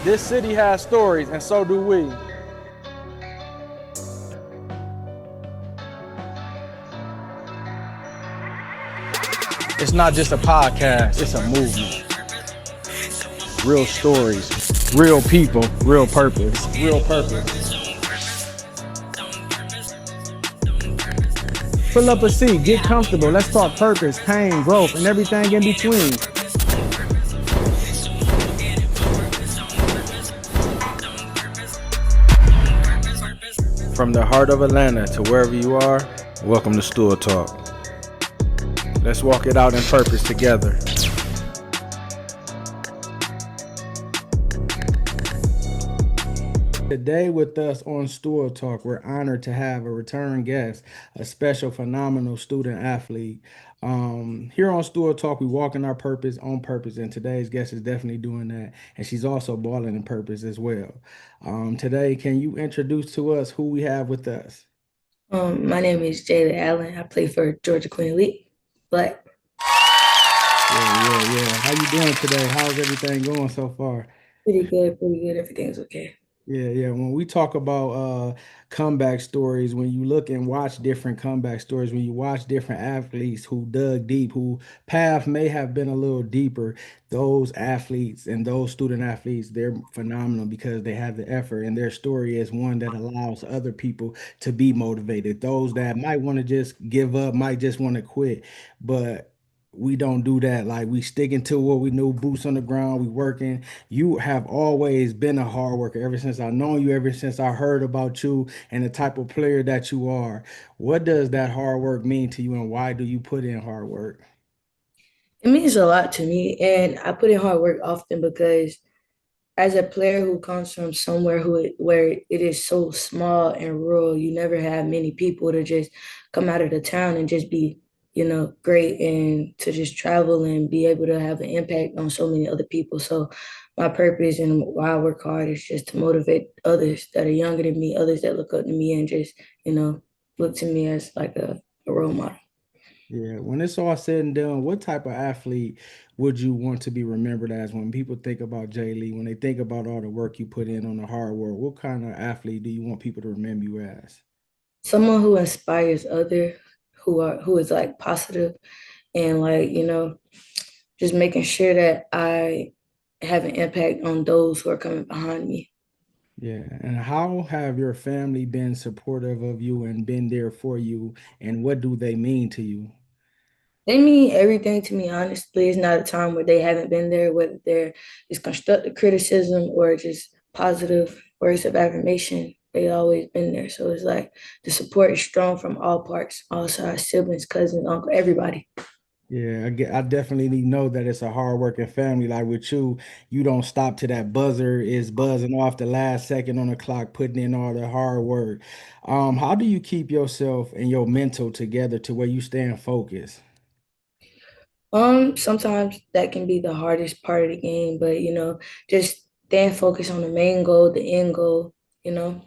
This city has stories, and so do we. It's not just a podcast, it's a movement. Real stories, real people, real purpose. Real purpose. Pull up a seat, get comfortable. Let's talk purpose, pain, growth, and everything in between. From the heart of Atlanta to wherever you are, welcome to Stool Talk. Let's walk it out in purpose together. Today with us on Stool Talk, we're honored to have a return guest, a special, phenomenal student athlete. Here on Stool Talk, we walk in our purpose on purpose, and today's guest is definitely doing that, and she's also balling in purpose as well. Today, can you introduce to us who we have with us? My name is Jailee Allen. I play for Georgia Queen Elite. But Yeah. How you doing today? How's everything going so far? pretty good, pretty good. Everything's okay. Yeah. When we talk about comeback stories, when you look and watch different comeback stories, when you watch different athletes who dug deep, who path may have been a little deeper, those athletes and those student athletes, they're phenomenal because they have the effort, and their story is one that allows other people to be motivated. Those that might want to just give up, might just want to quit, but we don't do that. Like, we sticking to what we know, boots on the ground, we working. You have always been a hard worker ever since I known you, ever since I heard about you and the type of player that you are. What does that hard work mean to you, and why do you put in hard work? It means a lot to me, and I put in hard work often because as a player who comes from somewhere where it is so small and rural, you never have many people to just come out of the town and just be, great and to just travel and be able to have an impact on so many other people. So my purpose and why I work hard is just to motivate others that are younger than me, others that look up to me and just, look to me as like a role model. Yeah, when it's all said and done, what type of athlete would you want to be remembered as when people think about Jay Lee, when they think about all the work you put in on the hard work? What kind of athlete do you want people to remember you as? Someone who inspires other who is like positive and like, just making sure that I have an impact on those who are coming behind me. Yeah, and how have your family been supportive of you and been there for you, and what do they mean to you? They mean everything to me, honestly. It's not a time where they haven't been there, whether they're just constructive criticism or just positive words of affirmation. They always been there. So it's like the support is strong from all parts, all sides, siblings, cousins, uncle, everybody. Yeah, I definitely know that it's a hardworking family. Like with you, you don't stop till that buzzer is buzzing off the last second on the clock, putting in all the hard work. How do you keep yourself and your mental together to where you stand focused? Sometimes that can be the hardest part of the game, but just staying focused on the main goal, the end goal, you know,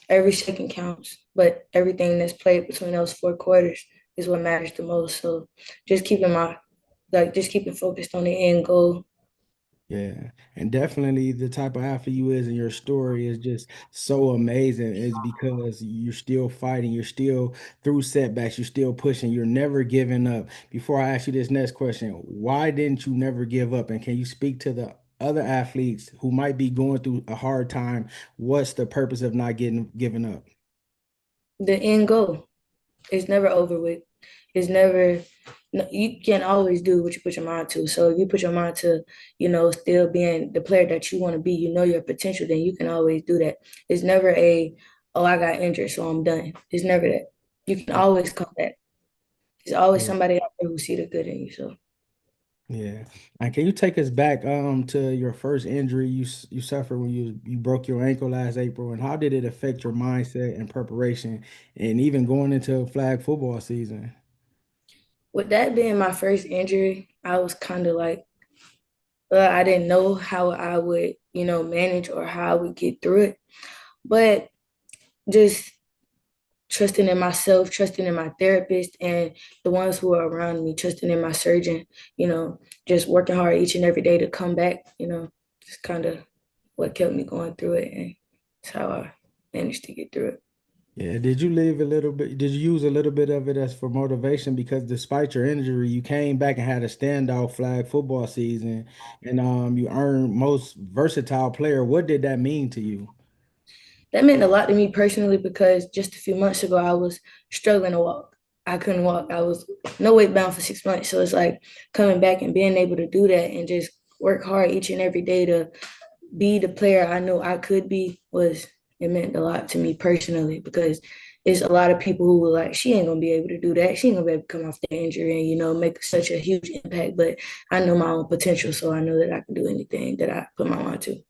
every second counts, but everything that's played between those 4 quarters is what matters the most. So just keeping my just keeping focused on the end goal. Yeah, and definitely the type of athlete you is, and your story is just so amazing. Is because you're still fighting, you're still through setbacks, you're still pushing, you're never giving up. Before I ask you this next question, why didn't you never give up? And can you speak to the other athletes who might be going through a hard time? What's the purpose of not getting giving up? The end goal is never over with. It's never no, you can always do what you put your mind to. So if you put your mind to, still being the player that you want to be, your potential, then you can always do that. It's never oh, I got injured, so I'm done. It's never that. You can always come back. There's always Yeah. somebody out there who see the good in you. So Yeah. And can you take us back to your first injury you suffered when you broke your ankle last April, and how did it affect your mindset and preparation and even going into flag football season? with that being my first injury, I was kind of like, I didn't know how I would, manage or how I would get through it. But just trusting in myself, trusting in my therapist and the ones who are around me, trusting in my surgeon, just working hard each and every day to come back, just kind of what kept me going through it, and that's how I managed to get through it. Yeah, did you leave a little bit? Did you use a little bit of it as for motivation? Because despite your injury, you came back and had a standout flag football season, and you earned most versatile player. What did that mean to you? That meant a lot to me personally because just a few months ago I was struggling to walk. I couldn't walk. I was no weight bound for 6 months. So it's like coming back and being able to do that and just work hard each and every day to be the player I know I could be was it meant a lot to me personally because it's a lot of people who were like, she ain't gonna be able to do that. She ain't gonna be able to come off the injury and, make such a huge impact. But I know my own potential, so I know that I can do anything that I put my mind to.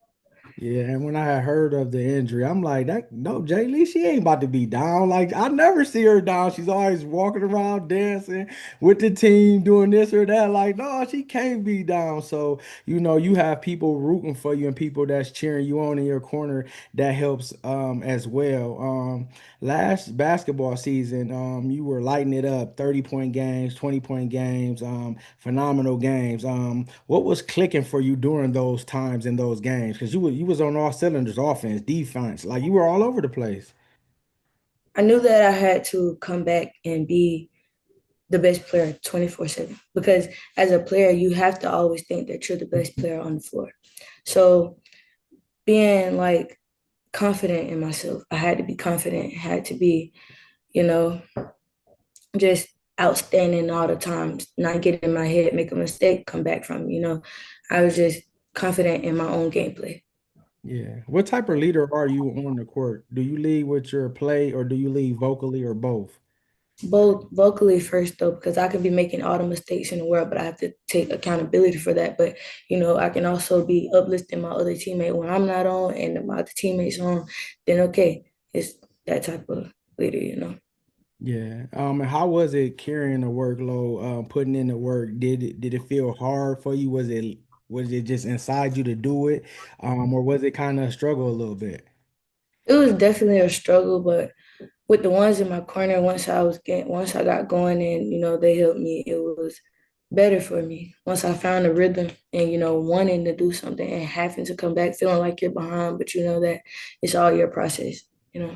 Yeah, and when I had heard of the injury, I'm like, that no, Jailee, she ain't about to be down. Like I never see her down. She's always walking around dancing with the team, doing this or that. Like, no, she can't be down. So, you have people rooting for you and people that's cheering you on in your corner. That helps as well. Last basketball season, you were lighting it up, 30-point games, 20-point games, phenomenal games. What was clicking for you during those times in those games? Because you was on all cylinders, offense, defense, like you were all over the place. I knew that I had to come back and be the best player 24/7 because as a player, you have to always think that you're the best player on the floor. So being like confident in myself, I had to be confident, had to be, you know, just outstanding all the time, not get in my head, make a mistake, come back from, I was just confident in my own gameplay. Yeah. What type of leader are you on the court? Do you lead with your play or do you lead vocally or both? Both vocally first though, because I could be making all the mistakes in the world, but I have to take accountability for that. But I can also be uplifting my other teammate when I'm not on and my other teammates on, then okay, it's that type of leader. Yeah. And how was it carrying the workload, putting in the work? Did it feel hard for you? Was it just inside you to do it? Or was it kind of a struggle a little bit? It was definitely a struggle, but with the ones in my corner, once I got going and they helped me, it was better for me. Once I found a rhythm and wanting to do something and having to come back feeling like you're behind, but you know that it's all your process, you know.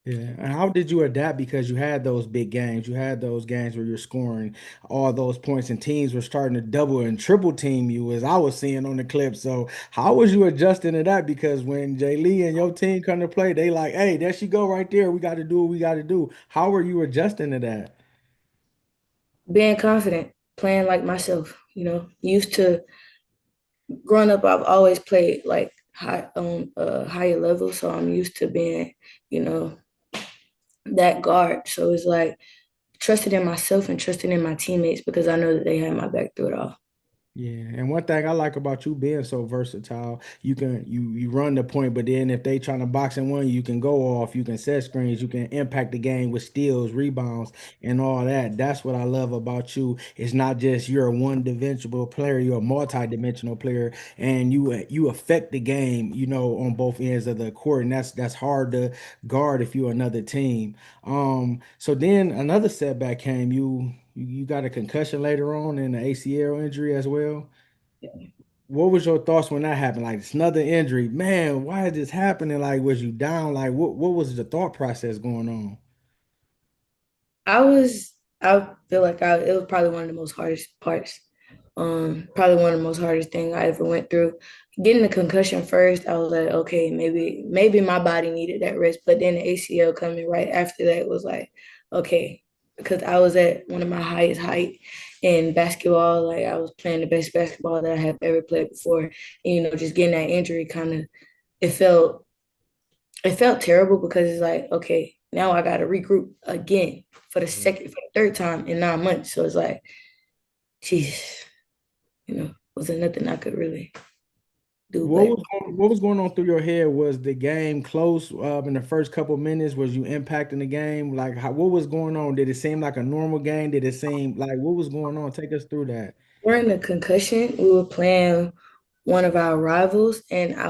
Yeah. And how did you adapt? Because you had those big games. You had those games where you're scoring all those points and teams were starting to double and triple team you, as I was seeing on the clip. So how was you adjusting to that? Because when Jailee and your team come to play, they like, hey, there she go right there. We got to do what we got to do. How are you adjusting to that? Being confident, playing like myself, used to growing up, I've always played like high on a higher level, so I'm used to being, you know, that guard. So it's like trusting in myself and trusting in my teammates because I know that they had my back through it all. Yeah, and one thing I like about you being so versatile, you run the point, but then if they trying to box and one, you can go off, you can set screens, you can impact the game with steals, rebounds, and all that. That's what I love about you. It's not just you're a one-dimensional player, you're a multi-dimensional player, and you affect the game, on both ends of the court, and that's hard to guard if you're another team. So then another setback came. You got a concussion later on and an ACL injury as well. What was your thoughts when that happened? Like it's another injury, man. Why is this happening? Like, was you down? Like, what was the thought process going on? I feel like it was probably one of the most hardest parts. Probably one of the most hardest thing I ever went through. Getting the concussion first, I was like, okay, maybe my body needed that rest. But then the ACL coming right after that was like, okay, because I was at one of my highest height in basketball. Like I was playing the best basketball that I have ever played before. And, just getting that injury kind of it felt it felt terrible because it's like, okay, now I got to regroup again for the third time in 9 months. So it's like, geez, wasn't nothing I could really do. But What was going on through your head? Was the game close in the first couple minutes? Was you impacting the game? Like, what was going on? Did it seem like a normal game? Did it seem like what was going on? Take us through that. during the concussion, we were playing one of our rivals, and I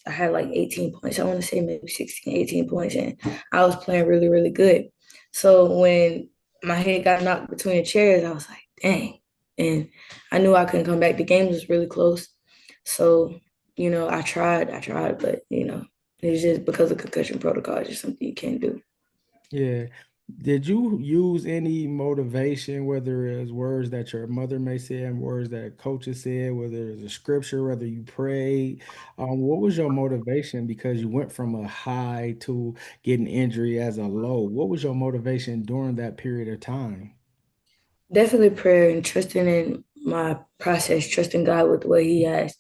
had like 18 points. I want to say maybe 16, 18 points, and I was playing really, really good. So when my head got knocked between the chairs, I was like, dang. And I knew I couldn't come back. The game was really close. So I tried, but it's just because of concussion protocol, it's just something you can't do. Yeah. Did you use any motivation, whether it's words that your mother may say and words that coaches said, whether it's a scripture, whether you prayed? What was your motivation? Because you went from a high to getting injury as a low. What was your motivation during that period of time? Definitely prayer and trusting in my process, trusting God with what He has,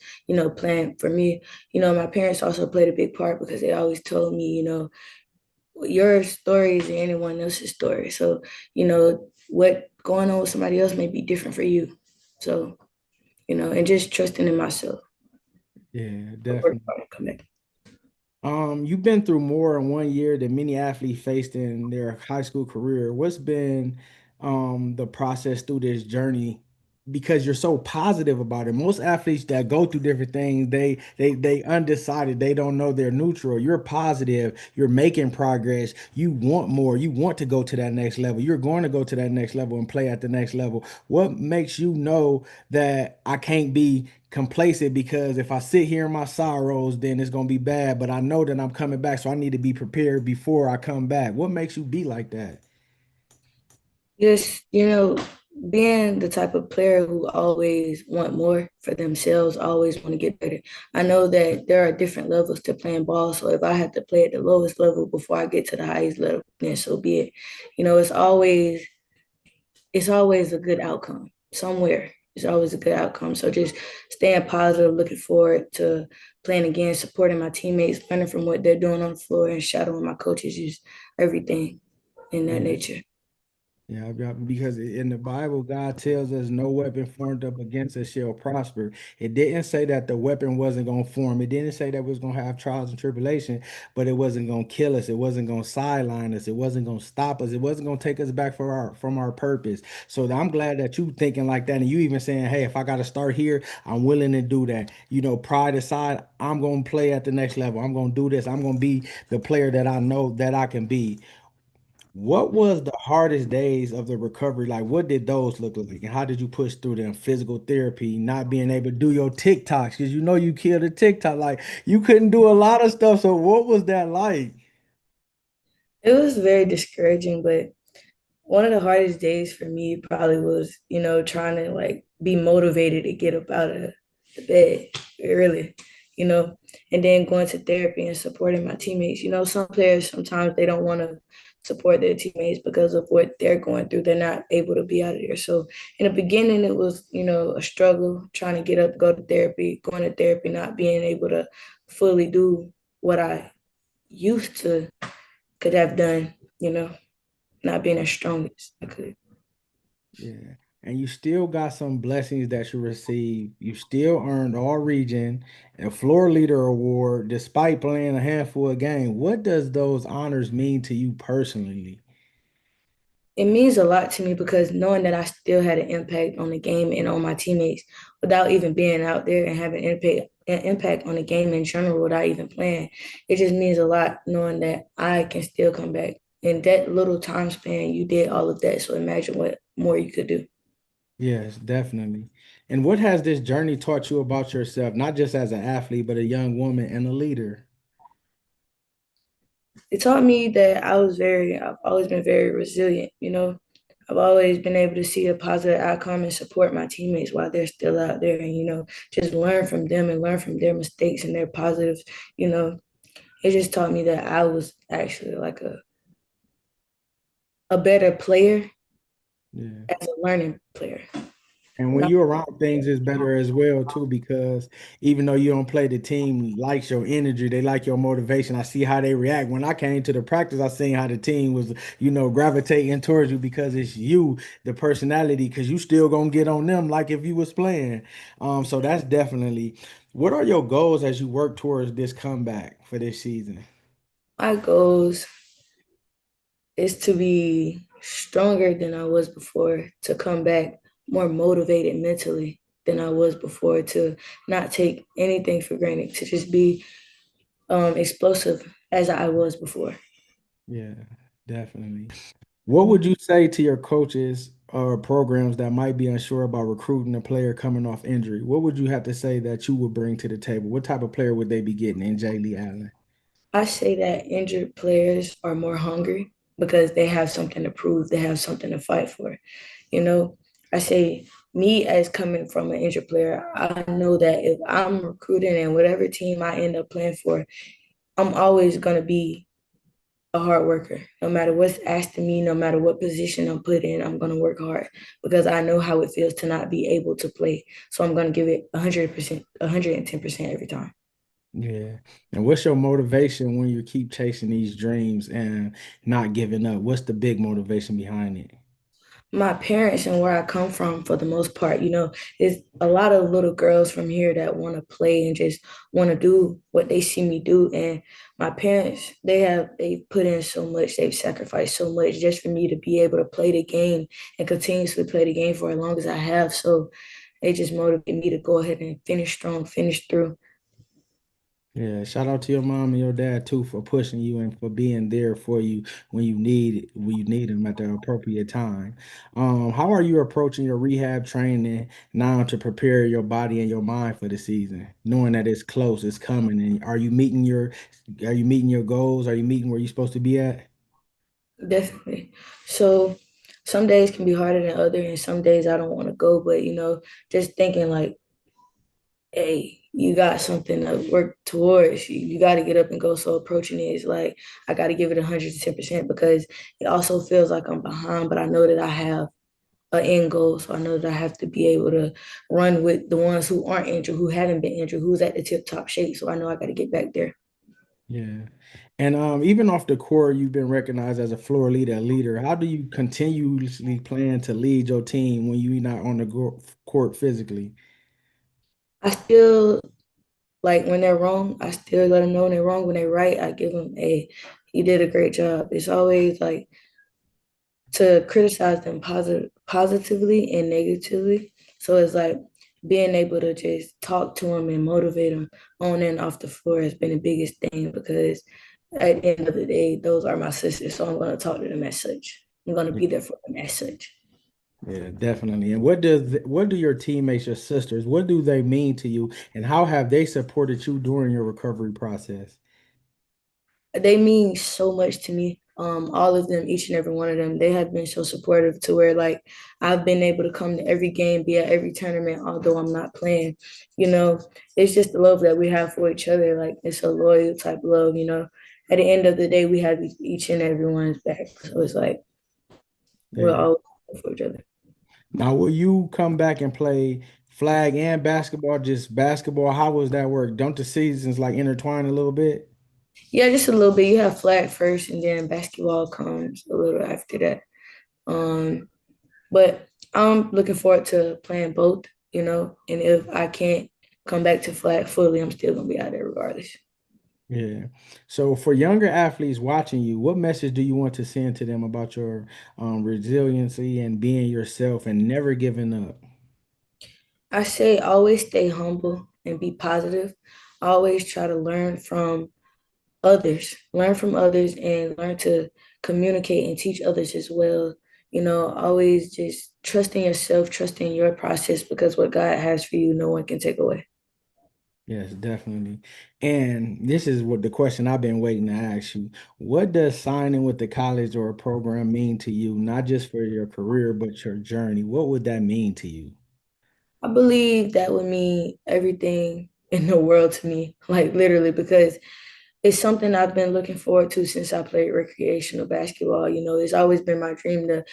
planned for me. My parents also played a big part because they always told me, your story is anyone else's story. So, what going on with somebody else may be different for you. So, and just trusting in myself. Yeah, Work definitely. hard and come back. You've been through more in one year than many athletes faced in their high school career. What's been the process through this journey? Because you're so positive about it. Most athletes that go through different things, they undecided. They don't know they're neutral. You're positive. You're making progress. You want more. You want to go to that next level. You're going to go to that next level and play at the next level. What makes you know that I can't be complacent because if I sit here in my sorrows, then it's gonna be bad. But I know that I'm coming back, so I need to be prepared before I come back. What makes you be like that? Just, being the type of player who always want more for themselves, always want to get better. I know that there are different levels to playing ball. So if I have to play at the lowest level before I get to the highest level, then so be it. It's always a good outcome somewhere. It's always a good outcome. So just staying positive, looking forward to playing again, supporting my teammates, learning from what they're doing on the floor, and shadowing my coaches, just everything in that Yeah. nature. Yeah, because in the Bible, God tells us no weapon formed up against us shall prosper. It didn't say that the weapon wasn't going to form. It didn't say that we was going to have trials and tribulation, but it wasn't going to kill us. It wasn't going to sideline us. It wasn't going to stop us. It wasn't going to take us back from our purpose. So I'm glad that you thinking like that, and you even saying, "Hey, if I got to start here, I'm willing to do that." Pride aside, I'm going to play at the next level. I'm going to do this. I'm going to be the player that I know that I can be. What was the hardest days of the recovery like? What did those look like? And how did you push through them? Physical therapy, not being able to do your TikToks because you killed a TikTok. Like you couldn't do a lot of stuff. So what was that like? It was very discouraging, but one of the hardest days for me probably was, trying to like be motivated to get up out of the bed early, you know, and then going to therapy and supporting my teammates. Some players sometimes they don't want to support their teammates because of what they're going through. They're not able to be out of there. So in the beginning, it was, a struggle trying to get up, go to therapy, going to therapy, not being able to fully do what I used to could have done, not being as strong as I could. Yeah. And you still got some blessings that you received. You still earned all region, a floor leader award, despite playing a handful of games. What does those honors mean to you personally? It means a lot to me because knowing that I still had an impact on the game and on my teammates without even being out there and having an impact on the game in general without even playing, it just means a lot knowing that I can still come back. In that little time span, you did all of that. So imagine what more you could do. Yes, definitely. And what has this journey taught you about yourself, not just as an athlete, but a young woman and a leader? It taught me that I've always been very resilient. I've always been able to see a positive outcome and support my teammates while they're still out there and, just learn from them and learn from their mistakes and their positives. You know, it just taught me that I was actually like a better player Yeah. as a learning player. And when Not you're around things, it's better as well too, because even though you don't play, the team likes your energy, they like your motivation. I see how they react. When I came to the practice, I seen how the team was, gravitating towards you because it's you, the personality, because you still gonna get on them like if you was playing. So that's definitely. What are your goals as you work towards this comeback for this season? my goals is to be stronger than I was before, to come back more motivated mentally than I was before, to not take anything for granted, to just be explosive as I was before. Yeah, definitely. What would you say to your coaches programs that might be unsure about recruiting a player coming off injury, what would you have to say that you would bring to the table? What type of player would they be getting in Jailee Allen? I say that injured players are more hungry because they have something to prove, they have something to fight for. You know, I say me as coming from an injured player, I know that if I'm recruiting and whatever team I end up playing for, I'm always gonna be a hard worker. No matter what's asked of me, no matter what position I'm put in, I'm gonna work hard because I know how it feels to not be able to play. So I'm gonna give it 100%, 110% every time. Yeah. And what's your motivation when you keep chasing these dreams and not giving up? What's the big motivation behind it? My parents and where I come from, for the most part, is a lot of little girls from here that want to play and just want to do what they see me do. And my parents, they put in so much, they've sacrificed so much just for me to be able to play the game and continuously play the game for as long as I have. So they just motivate me to go ahead and finish strong, finish through. Yeah, shout out to your mom and your dad too for pushing you and for being there for you when you need them at the appropriate time. How are you approaching your rehab training now to prepare your body and your mind for the season, knowing that it's close, it's coming, and are you meeting your goals? Are you meeting where you're supposed to be at? Definitely. So some days can be harder than others, and some days I don't want to go, but just thinking like, hey, you got something to work towards. You got to get up and go. So approaching it is like I got to give it 110% because it also feels like I'm behind, but I know that I have an end goal. So I know that I have to be able to run with the ones who aren't injured, who haven't been injured, who's at the tip top shape. So I know I got to get back there. Yeah. And even off the court, you've been recognized as a floor leader, a leader. How do you continuously plan to lead your team when you're not on the court physically? I still like when they're wrong, I still let them know when they're wrong. When they're right, I give them a, you did a great job. It's always like to criticize them positively and negatively. So it's like being able to just talk to them and motivate them on and off the floor has been the biggest thing because at the end of the day, those are my sisters. So I'm going to talk to them as such. I'm going to be there for them as such. Yeah, definitely. And what do your teammates, your sisters, what do they mean to you, and how have they supported you during your recovery process? They mean so much to me. All of them, each and every one of them, they have been so supportive to where like I've been able to come to every game, be at every tournament, although I'm not playing. You know, it's just the love that we have for each other. Like it's a loyal type love. At the end of the day, we have each and everyone's back. So it's like we're Yeah. all for each other. Now, will you come back and play flag and basketball, just basketball? How was that work? Don't the seasons like intertwine a little bit? Yeah, just a little bit. You have flag first, and then basketball comes a little after that. Um, But I'm looking forward to playing both. And if I can't come back to flag fully, I'm still gonna be out there regardless. Yeah. So for younger athletes watching you, what message do you want to send to them about your resiliency and being yourself and never giving up? I say always stay humble and be positive. Always try to learn from others and learn to communicate and teach others as well. Always just trust in yourself, trust in your process because what God has for you, no one can take away. Yes, definitely. And this is what the question I've been waiting to ask you. What does signing with the college or a program mean to you, not just for your career, but your journey? What would that mean to you? I believe that would mean everything in the world to me, like literally, because it's something I've been looking forward to since I played recreational basketball. It's always been my dream to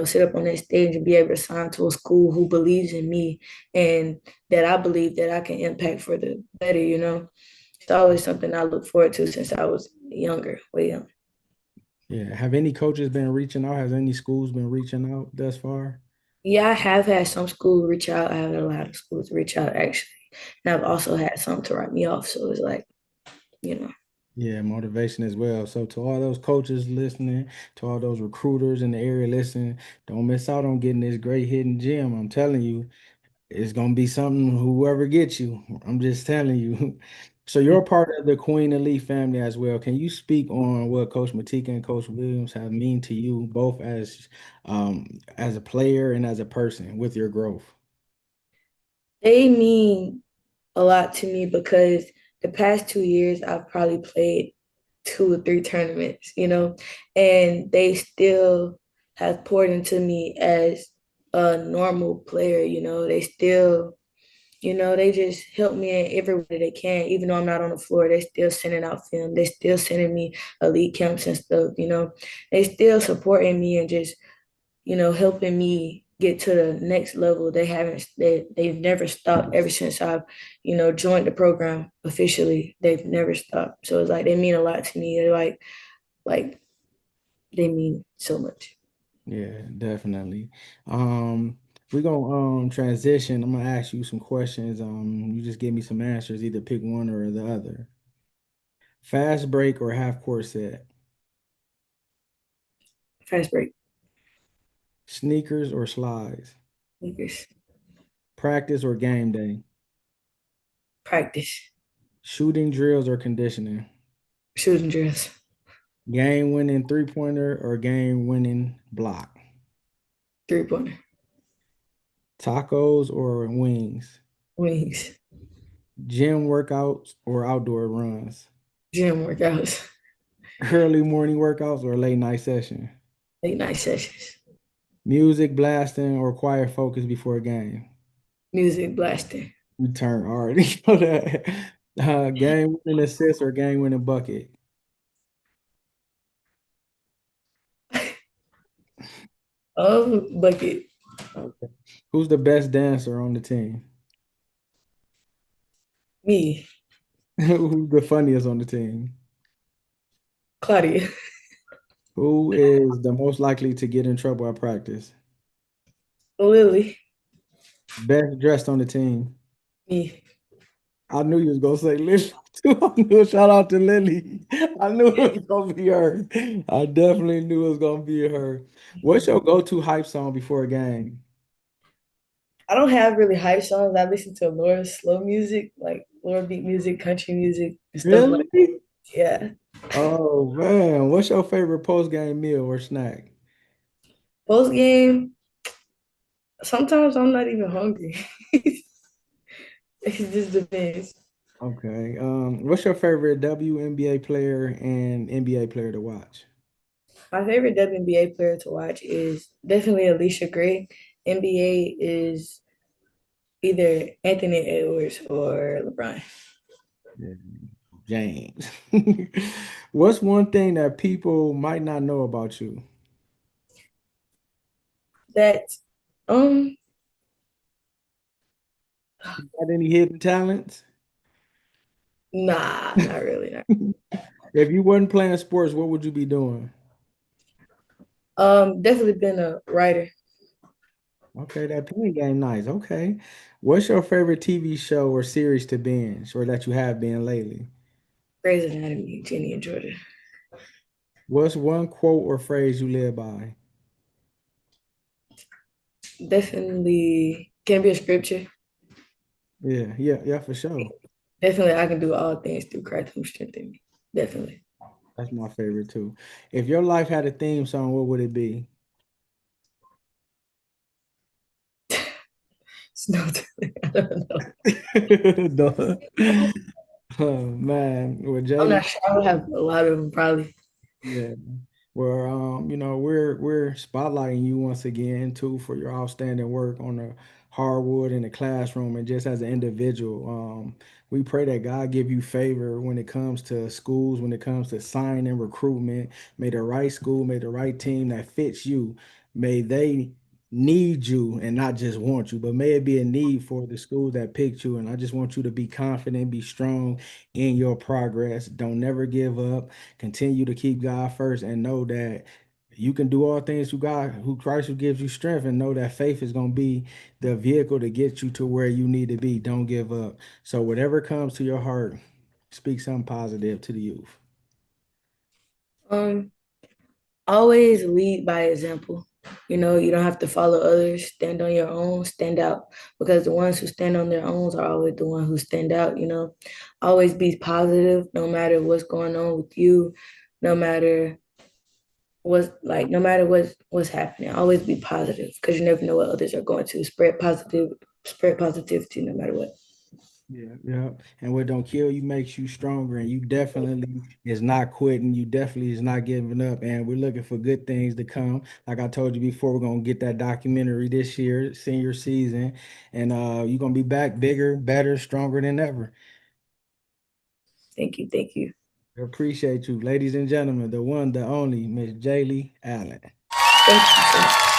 sit up on that stage and be able to sign to a school who believes in me and that I believe that I can impact for the better. It's always something I look forward to since I was younger, way young. Yeah. Have any coaches been reaching out? Has any schools been reaching out thus far? Yeah, I have had some schools reach out. I have had a lot of schools reach out actually. And I've also had some to write me off. So it's like, you know. Yeah, motivation as well. So to all those coaches listening, to all those recruiters in the area listening, don't miss out on getting this great hidden gem. I'm telling you, it's gonna be something whoever gets you. I'm just telling you. So you're a part of the Queen Elite family as well. Can you speak on what Coach Matika and Coach Williams have mean to you, both as a player and as a person with your growth? They mean a lot to me because the past 2 years I've probably played 2 or 3 tournaments, and they still have poured into me as a normal player, They still, they just help me in every way they can. Even though I'm not on the floor, they still sending out film. They still sending me elite camps and stuff. They still supporting me and just helping me get to the next level. They've never stopped ever since I've, joined the program officially. They've never stopped. So it's like they mean a lot to me. They're like they mean so much. Yeah, definitely. Um, we're gonna transition. I'm gonna ask you some questions. You just give me some answers, either pick one or the other. Fast break or half court set? Fast break, Sneakers or slides? sneakers, Practice or game day? practice, Shooting drills or conditioning? shooting drills, Game winning three pointer or game winning block? 3-pointer, Tacos or wings? wings, Gym workouts or outdoor runs? gym workouts, Early morning workouts or late night session? late night sessions, Music blasting or quiet focus before a game? music blasting. You turn already know that. Game winning assist or game winning bucket? Bucket, Okay. Who's the best dancer on the team? me, Who's the funniest on the team? Claudia, Who is the most likely to get in trouble at practice? Lily, Best dressed on the team? me. I knew you was gonna say Lily too. I knew. Shout out to Lily. I knew it was gonna be her. I definitely knew it was gonna be her. What's your go-to hype song before a game? I don't have really hype songs. I listen to Laura slow music, like Laura beat music, country music, and stuff like Really? that. Yeah. Oh man, what's your favorite post-game meal or snack? Post game, sometimes I'm not even hungry. It just depends. Okay. What's your favorite WNBA player and NBA player to watch? My favorite WNBA player to watch is definitely Alicia Gray. NBA is either Anthony Edwards or LeBron. Yeah. James. What's one thing that people might not know about you? That, um, Got any hidden talents? nah, not really. Not. If you wasn't playing sports, what would you be doing? Definitely been a writer. Okay, that pen game, nice. Okay. What's your favorite TV show or series to binge or that you have been lately? Grey's Anatomy, Jenny and Jordan. What's one quote or phrase you live by? Definitely can be a scripture. Yeah, yeah, yeah, for sure. Definitely, I can do all things through Christ who strengthens me. Definitely. That's my favorite too. If your life had a theme song, what would it be? Snow. I don't know. Duh. Oh man, well, I'm Jailee, not sure. I would have a lot of them probably. yeah. Well, we're spotlighting you once again too for your outstanding work on the hardwood in the classroom and just as an individual. We pray that God give you favor when it comes to schools, when it comes to signing recruitment. May the right school, may the right team that fits you, may they need you and not just want you, but may it be a need for the school that picked you. And I just want you to be confident, be strong in your progress. Don't never give up. Continue to keep God first and know that you can do all things through God, who Christ who gives you strength, and know that faith is going to be the vehicle to get you to where you need to be. Don't give up. So whatever comes to your heart, speak something positive to the youth. Um, always lead by example. You know, you don't have to follow others. Stand on your own, stand out. Because the ones who stand on their own are always the ones who stand out, you know. Always be positive no matter what's going on with you, no matter no matter what's happening. Always be positive because you never know what others are going to. Spread positivity no matter what. Yeah, yeah. And what don't kill you makes you stronger. And you definitely is not quitting. You definitely is not giving up. And we're looking for good things to come. Like I told you before, we're gonna get that documentary this year, senior season. And you're gonna be back bigger, better, stronger than ever. Thank you, thank you. I appreciate you, ladies and gentlemen, the one, the only, Miss Jailee Allen. Thank you so much.